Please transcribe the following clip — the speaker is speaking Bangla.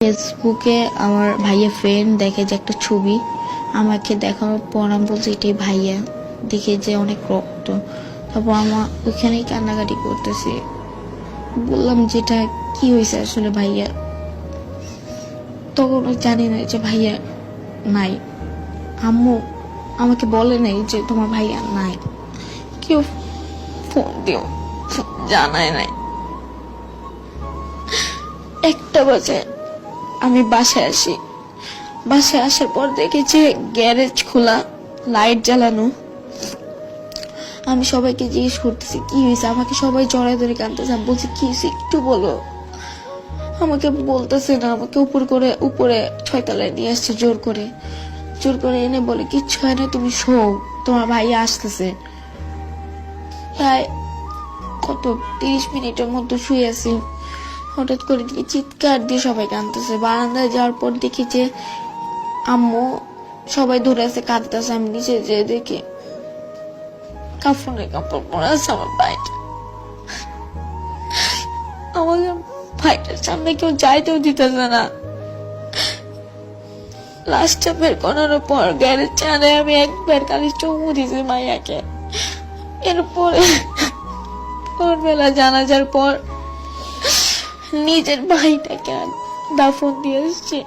ফেসবুকে আমার ভাইয়া ফ্রেন্ড দেখে যে একটা ছবি, আমাকে দেখানোর পর আমি বলছি এটাই ভাইয়া, দেখে যে অনেক রক্ত। তারপর আমার ওইখানেই কান্নাকাটি করতেছি, বললাম যেটা কি হয়েছে আসলে ভাইয়া। তখন জানি না যে ভাইয়া নাই, আম্মু আমাকে বলে নাই যে তোমার ভাইয়া নাই, কেউ ফোন দিও জানায় নাই। 1টা বাজে আমি বাসায় আসি, বাসায় আসার পর দেখি যে গ্যারেজ খোলা, লাইট জ্বালানো। আমি সবাইকে জিজ্ঞেস করতেছি কি হয়েছে, আমাকে সবাই জড়ায় ধরে কাঁদতেছে। আমি বলছি কি হয়েছে একটু বলো, আমাকে বলতেছে না। আমাকে উপরে 6 তলায় নিয়ে আসছে জোর করে এনে বলে কিচ্ছু হয় না, তুমি শোও, তোমার ভাই আসতেছে। প্রায় 30 মিনিটের মতো শুয়ে আছি, হঠাৎ করে দেখি চিৎকার দিয়ে সবাই কাঁদতেছে। বারান্দায় যাওয়ার পর দেখি যে আম্মু সবাই ধরে আছে কাঁদতেছে। আমি নিচে যেয়ে দেখি কাপড় পরে আছে আমার ভাইটা। আমাদের ভাইটার সামনে কেউ যাইতেও দিতেছে না। লাশটা বের করার পর গ্যারেজ চানে আমি একবার খালি চুমু দিয়েছি মাইয়াকে। এরপরে ভোরবেলা জানাজার পর নিজের ভাইটাকে দাফন দিয়ে এসছি।